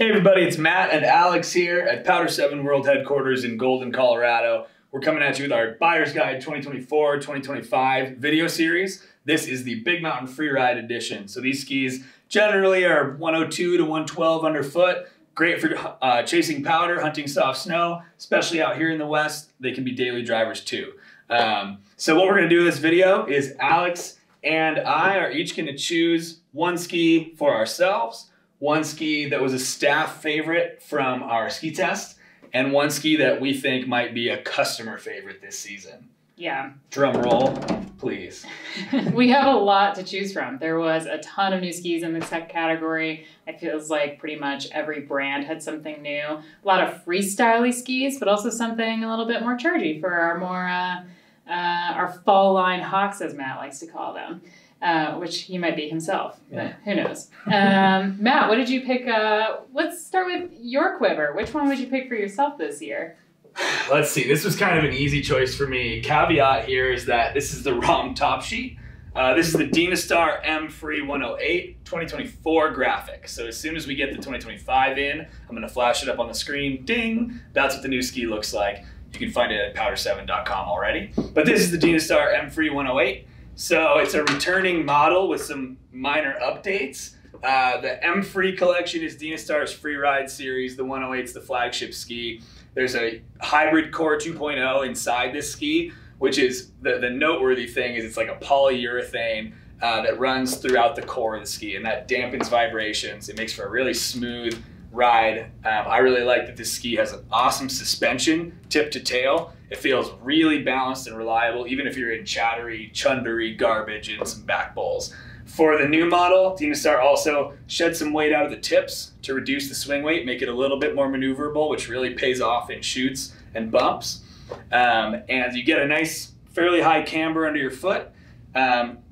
Hey everybody, it's Matt and Alex here at Powder7 World Headquarters in Golden, Colorado. We're coming at you with our Buyer's Guide 2024-2025 video series. This is the Big Mountain Freeride edition. So these skis generally are 102 to 112 underfoot. Great for chasing powder, hunting soft snow, especially out here in the West. They can be daily drivers too. So what we're gonna do in this video is Alex and I are each gonna choose one ski for ourselves, one ski that was a staff favorite from our ski test, and one ski that we think might be a customer favorite this season. Yeah. Drum roll, please. We have a lot to choose from. There was a ton of new skis in this category. It feels like pretty much every brand had something new. A lot of freestyley skis, but also something a little bit more chargy for our more our fall line hawks, as Matt likes to call them. Which he might be himself, but who knows. Matt, what did you pick? Let's start with your quiver. Which one would you pick for yourself this year? Let's see. This was kind of an easy choice for me. Caveat here is that this is the wrong top sheet. This is the Dynastar M-Free 108 2024 graphic. So as soon as we get the 2025 in, I'm going to flash it up on the screen. Ding! That's what the new ski looks like. You can find it at powder7.com already. But this is the Dynastar M-Free 108. So it's a returning model with some minor updates. The M-Free collection is Dynastar's Freeride series. The 108's the flagship ski. There's a hybrid core 2.0 inside this ski, which is the noteworthy thing is it's like a polyurethane that runs throughout the core of the ski, and that dampens vibrations. It makes for a really smooth ride. I really like that this ski has an awesome suspension, tip to tail. It feels really balanced and reliable, even if you're in chattery, chundery garbage and some back bowls. For the new model, Dynastar also shed some weight out of the tips to reduce the swing weight, make it a little bit more maneuverable, which really pays off in chutes and bumps. And you get a nice, fairly high camber under your foot.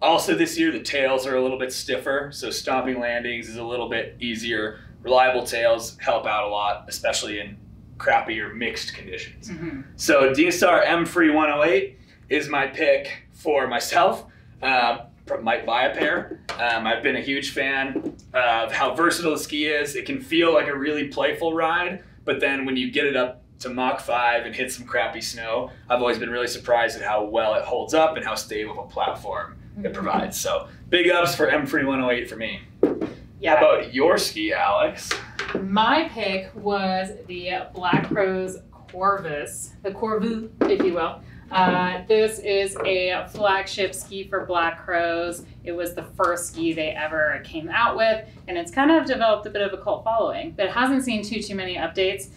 Also this year, the tails are a little bit stiffer, so stomping landings is a little bit easier. Reliable tails help out a lot, especially in crappy or mixed conditions. So Dynastar M-Free 108 is my pick for myself. Might buy a pair. I've been a huge fan of how versatile the ski is. It can feel like a really playful ride, but then when you get it up to Mach 5 and hit some crappy snow, I've always been really surprised at how well it holds up and how stable of a platform it provides. So big ups for M-Free 108 for me. Yeah. How about your ski, Alex? My pick was the Black Crow's Corvus, the Corvus, if you will. This is a flagship ski for Black Crows. It was the first ski they ever came out with, and it's kind of developed a bit of a cult following, but it hasn't seen too many updates.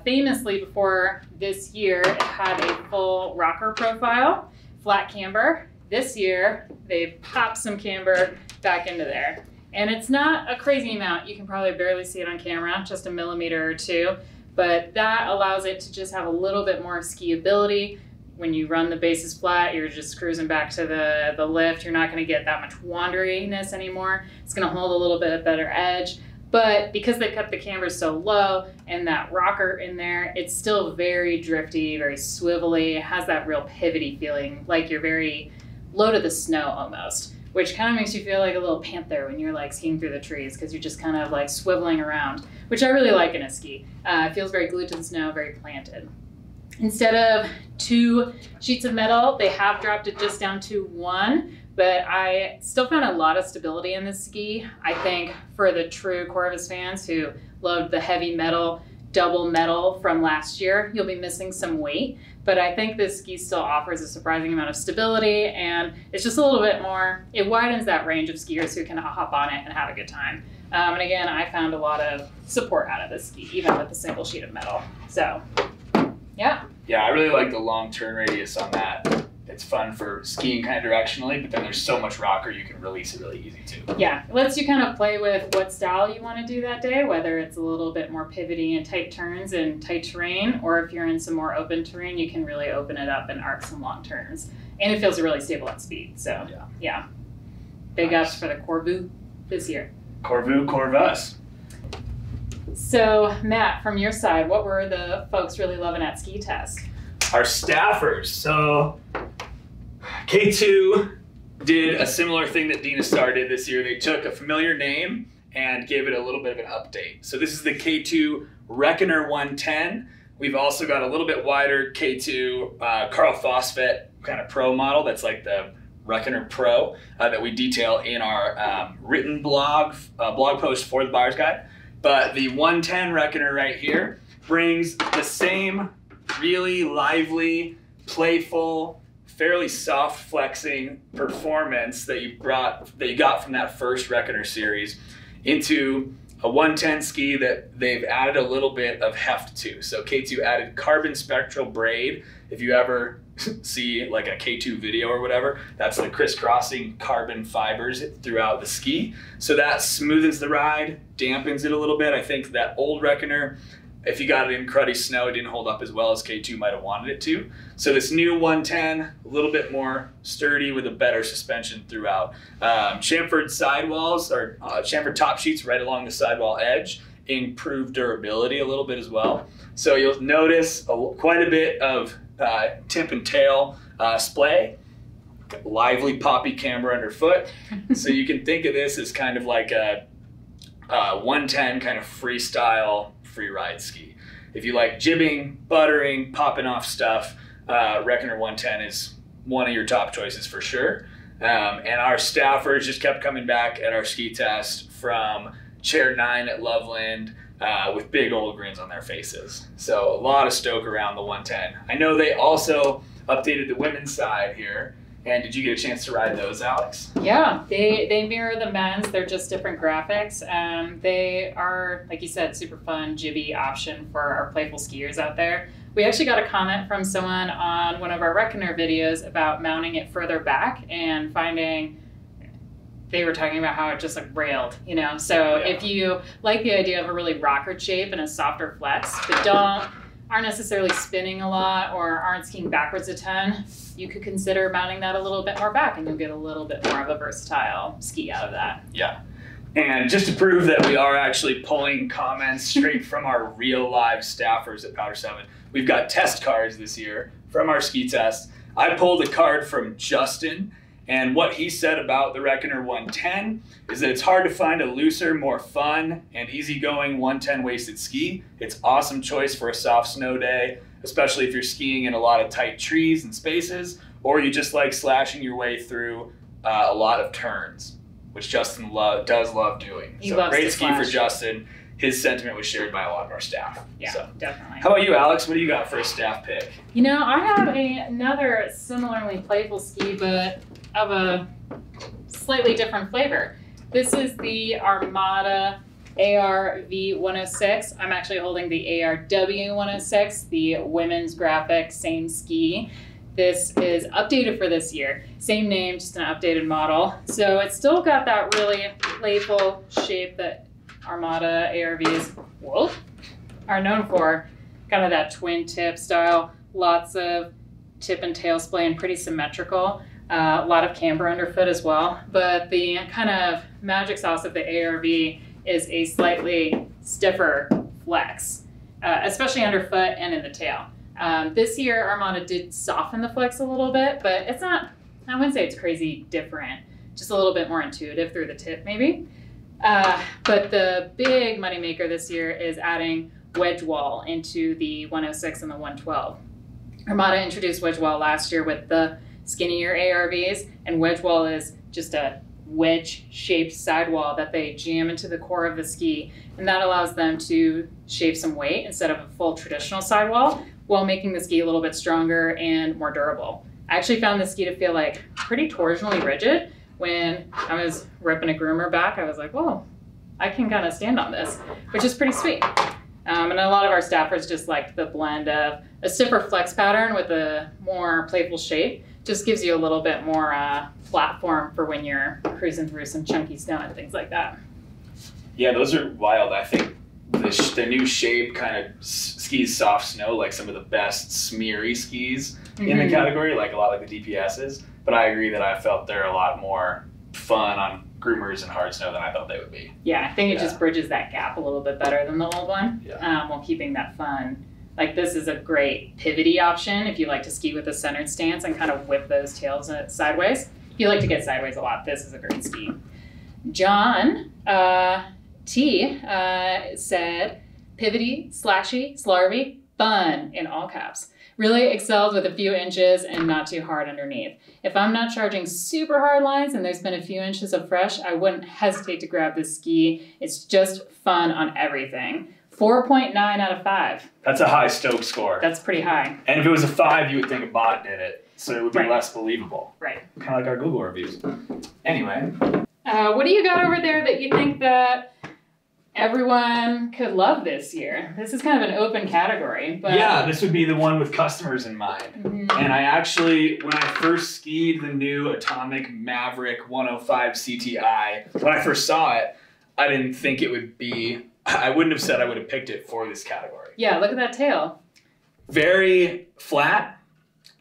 Famously, before this year, it had a full rocker profile, flat camber. This year, they popped some camber back into there. And it's not a crazy amount. You can probably barely see it on camera, just a millimeter or two, but that allows it to just have a little bit more skiability. When you run the bases flat, you're just cruising back to the lift. You're not gonna get that much wanderiness anymore. It's gonna hold a little bit of better edge. But because they kept the camber so low and that rocker in there, it's still very drifty, very swivelly. It has that real pivoty feeling, like you're very low to the snow almost, which kind of makes you feel like a little panther when you're like skiing through the trees, because you're just kind of like swiveling around, which I really like in a ski. It feels very glued to the snow, very planted. Instead of 2 sheets of metal, they have dropped it just down to 1, but I still found a lot of stability in this ski. I think for the true Corvus fans who loved the heavy metal, double metal from last year, you'll be missing some weight. But I think this ski still offers a surprising amount of stability, and it's just a little bit more, it widens that range of skiers who can hop on it and have a good time. And again, I found a lot of support out of this ski, even with a single sheet of metal. So, yeah. Yeah, I really like the long turn radius on that. It's fun for skiing kind of directionally, but then there's so much rocker you can release it really easy too. Yeah, it lets you kind of play with what style you want to do that day, whether it's a little bit more pivoty and tight turns and tight terrain, or if you're in some more open terrain, you can really open it up and arc some long turns. And it feels really stable at speed, so yeah. Big ups for the Corvus this year. Corvus. So Matt, from your side, what were the folks really loving at ski test? Our staffers. So K2 did a similar thing that Dynastar did this year. They took a familiar name and give it a little bit of an update. So this is the K2 Reckoner 110. We've also got a little bit wider K2 Carl Phosphate kind of Pro model that's like the Reckoner Pro that we detail in our written blog post for the Buyer's Guide. But the 110 Reckoner right here brings the same really lively, playful, fairly soft flexing performance that you got from that first Reckoner series into a 110 ski that they've added a little bit of heft to. So K2 added carbon spectral braid. If you ever see like a K2 video or whatever, that's the crisscrossing carbon fibers throughout the ski. So that smoothens the ride, dampens it a little bit. I think that old Reckoner, if you got it in cruddy snow, it didn't hold up as well as K2 might have wanted it to. So this new 110, a little bit more sturdy with a better suspension throughout. Chamfered sidewalls or chamfered top sheets right along the sidewall edge, improved durability a little bit as well. So you'll notice quite a bit of tip and tail splay, lively poppy camber underfoot. So you can think of this as kind of like a 110 kind of freestyle Freeride ski. If you like jibbing, buttering, popping off stuff, Reckoner 110 is one of your top choices for sure. And our staffers just kept coming back at our ski test from Chair 9 at Loveland with big old grins on their faces. So a lot of stoke around the 110. I know they also updated the women's side here. And did you get a chance to ride those, Alex? Yeah, they mirror the men's. They're just different graphics. They are, like you said, super fun, jibby option for our playful skiers out there. We actually got a comment from someone on one of our Reckoner videos about mounting it further back and finding they were talking about how it just like railed, you know? So if you like the idea of a really rockered shape and a softer flex, but aren't necessarily spinning a lot or aren't skiing backwards a ton, you could consider mounting that a little bit more back and you'll get a little bit more of a versatile ski out of that. Yeah. And just to prove that we are actually pulling comments straight from our real live staffers at Powder7, we've got test cards this year from our ski test. I pulled a card from Justin, and what he said about the Reckoner 110 is that it's hard to find a looser, more fun, and easygoing 110 waisted ski. It's an awesome choice for a soft snow day, especially if you're skiing in a lot of tight trees and spaces, or you just like slashing your way through a lot of turns, which Justin does love doing. He loves great to ski slash. For Justin. His sentiment was shared by a lot of our staff. Yeah, so. Definitely. How about you, Alex? What do you got for a staff pick? You know, I have another similarly playful ski, but of a slightly different flavor. This is the Armada ARV 106. I'm actually holding the ARW 106, the women's graphic, same ski. This is updated for this year. Same name, just an updated model. So it's still got that really playful shape that Armada ARVs are known for. Kind of that twin tip style. Lots of tip and tail splay and pretty symmetrical. A lot of camber underfoot as well. But the kind of magic sauce of the ARV is a slightly stiffer flex, especially underfoot and in the tail. This year, Armada did soften the flex a little bit, but it's not, I wouldn't say it's crazy different, just a little bit more intuitive through the tip maybe. But the big moneymaker this year is adding wedge wall into the 106 and the 112. Armada introduced wedge wall last year with the skinnier ARVs, and wedge wall is just a wedge-shaped sidewall that they jam into the core of the ski, and that allows them to shave some weight instead of a full traditional sidewall while making the ski a little bit stronger and more durable. I actually found the ski to feel like pretty torsionally rigid. When I was ripping a groomer back, I was like, whoa, I can kind of stand on this, which is pretty sweet. And a lot of our staffers just liked the blend of a stiffer flex pattern with a more playful shape. Just gives you a little bit more platform for when you're cruising through some chunky snow and things like that. Yeah, those are wild. I think the new shape kind of skis soft snow, like some of the best smeary skis in the category, like a lot like the DPSs. But I agree that I felt they're a lot more fun on groomers and hard snow than I thought they would be. Yeah, I think it just bridges that gap a little bit better than the old one, while keeping that fun. Like, this is a great pivoty option if you like to ski with a centered stance and kind of whip those tails sideways. If you like to get sideways a lot, this is a great ski. John T said, pivotty, slashy, slarvy, fun in all caps. Really excelled with a few inches and not too hard underneath. If I'm not charging super hard lines and there's been a few inches of fresh, I wouldn't hesitate to grab this ski. It's just fun on everything. 4.9 out of 5. That's a high Stoke score. That's pretty high. And if it was a 5, you would think a bot did it. So it would be Right. less believable. Right. Kind of like our Google reviews. Anyway. What do you got over there that you think that everyone could love this year? This is kind of an open category. But Yeah, this would be the one with customers in mind. And I actually, when I first skied the new Atomic Maverick 105 CTI, when I first saw it, I didn't think it would be, I wouldn't have said I would have picked it for this category. Yeah, look at that tail. Very flat,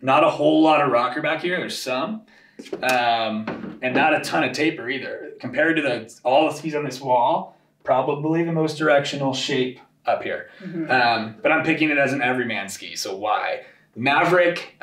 not a whole lot of rocker back here, there's some, and not a ton of taper either. Compared to all the skis on this wall, probably the most directional shape up here. But I'm picking it as an everyman ski, so why? Maverick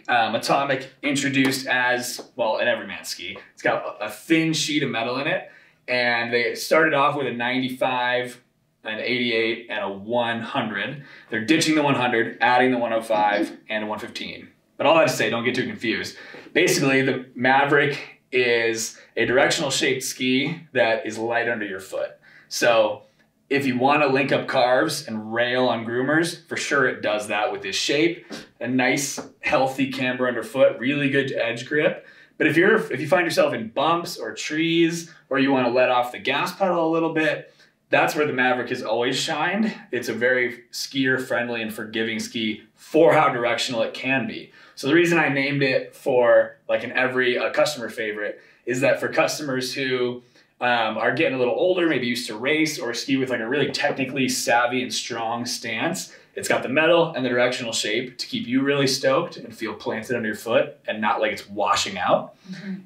Atomic introduced as, well, an everyman ski. It's got a thin sheet of metal in it, and they started off with a 95, an 88, and a 100. They're ditching the 100, adding the 105, and a 115. But all that to say, don't get too confused. Basically, the Maverick is a directional shaped ski that is light under your foot. So if you want to link up carves and rail on groomers, for sure it does that with this shape. A nice, healthy camber underfoot, really good edge grip. But if you find yourself in bumps or trees, or you want to let off the gas pedal a little bit, that's where the Maverick has always shined. It's a very skier-friendly and forgiving ski for how directional it can be. So the reason I named it for like a customer favorite is that for customers who are getting a little older, maybe used to race or ski with like a really technically savvy and strong stance, it's got the metal and the directional shape to keep you really stoked and feel planted under your foot and not like it's washing out.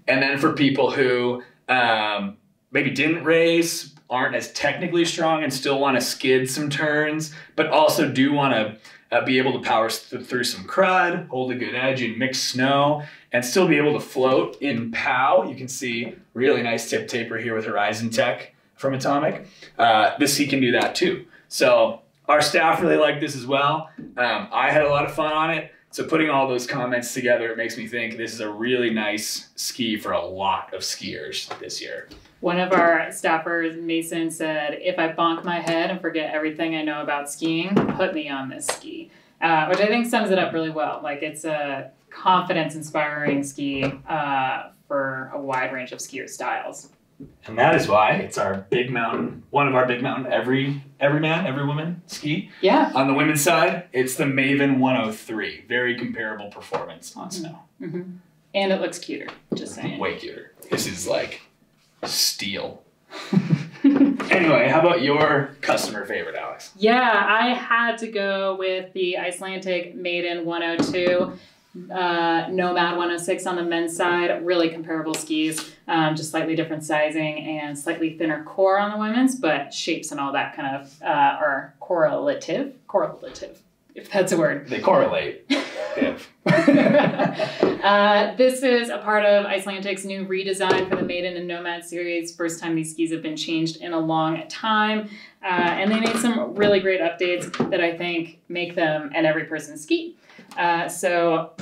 And then for people who maybe didn't race, aren't as technically strong and still want to skid some turns, but also do want to be able to power through some crud, hold a good edge in mixed snow, and still be able to float in POW. You can see really nice tip taper here with Horizon Tech from Atomic. This ski can do that too. So our staff really liked this as well. I had a lot of fun on it. So putting all those comments together, it makes me think this is a really nice ski for a lot of skiers this year. One of our staffers, Mason, said, if I bonk my head and forget everything I know about skiing, put me on this ski. Which I think sums it up really well. Like, it's a confidence-inspiring ski for a wide range of skier styles. And that is why it's our big mountain, one of our big mountain, every man, every woman ski. Yeah. On the women's side, it's the Maven 103. Very comparable performance on snow. And it looks cuter, just saying. Way cuter. This is like steel. Anyway, how about your customer favorite, Alex? Yeah, I had to go with the Icelantic Maiden 102. Nomad 106 on the men's side, really comparable skis, just slightly different sizing and slightly thinner core on the women's, but shapes and all that kind of are correlative, if that's a word. They correlate. This is a part of Icelantic's new redesign for the Maiden and Nomad series. First time these skis have been changed in a long time. And they made some really great updates that I think make them an every person ski. So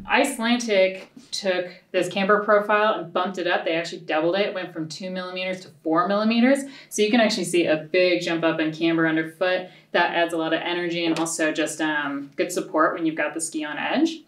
Icelantic took this camber profile and bumped it up. They actually doubled it. It went from 2 millimeters to 4 millimeters. So you can actually see a big jump up in camber underfoot. That adds a lot of energy and also just good support when you've got the ski on edge.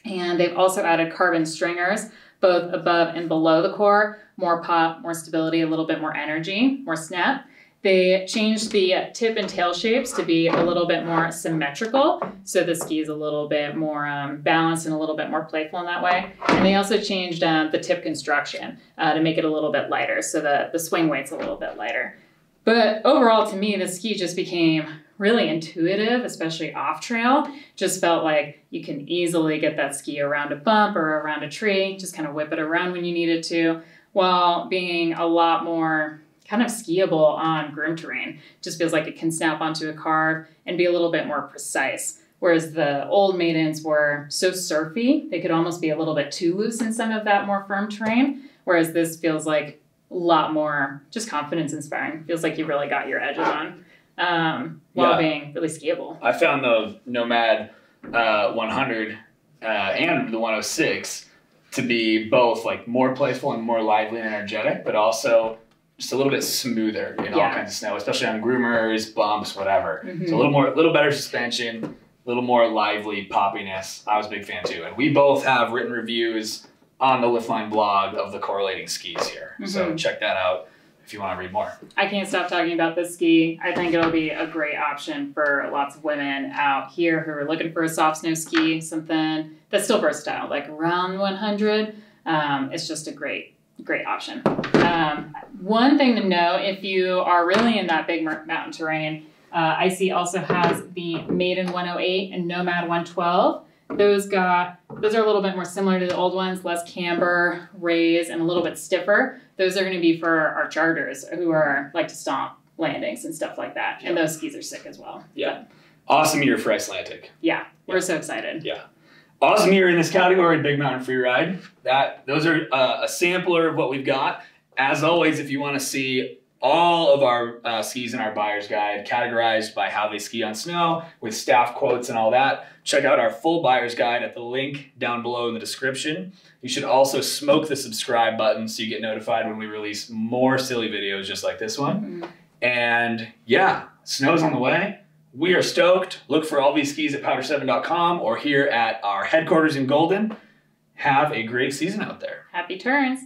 And they've also added carbon stringers, both above and below the core. More pop, more stability, a little bit more energy, more snap. They changed the tip and tail shapes to be a little bit more symmetrical. So the ski is a little bit more balanced and a little bit more playful in that way. And they also changed the tip construction to make it a little bit lighter. So the swing weight's a little bit lighter. But overall, to me, the ski just became really intuitive, especially off trail. Just felt like you can easily get that ski around a bump or around a tree, just kind of whip it around when you need it to, while being a lot more kind of skiable on groom terrain. Just feels like it can snap onto a carve and be a little bit more precise. Whereas the old Maidens were so surfy, they could almost be a little bit too loose in some of that more firm terrain. Whereas this feels like a lot more just confidence inspiring. Feels like you really got your edges on while being really skiable. I found the Nomad 100 and the 106 to be both like more playful and more lively and energetic, but also just a little bit smoother in all kinds of snow, especially on groomers, bumps, whatever. So a little better suspension, a little more lively poppiness. I was a big fan too. And we both have written reviews on the Liftline blog of the correlating skis here. So check that out if you want to read more. I can't stop talking about this ski. I think it'll be a great option for lots of women out here who are looking for a soft snow ski, something that's still versatile, like around 100. It's just a great option. One thing to know, if you are really in that big mountain terrain, Icy also has the Maiden 108 and Nomad 112. Those are a little bit more similar to the old ones, less camber, raise, and a little bit stiffer. Those are going to be for our charters who like to stomp landings and stuff like that. And those skis are sick as well. Yeah. Awesome year for Icelantic. Yeah. We're so excited. Yeah. Awesome year in this category, Big Mountain Freeride. Those are a sampler of what we've got. As always, if you want to see all of our skis in our buyer's guide categorized by how they ski on snow with staff quotes and all that, check out our full buyer's guide at the link down below in the description. You should also smoke the subscribe button so you get notified when we release more silly videos just like this one. And yeah, snow's on the way. We are stoked. Look for all these skis at powder7.com or here at our headquarters in Golden. Have a great season out there. Happy turns.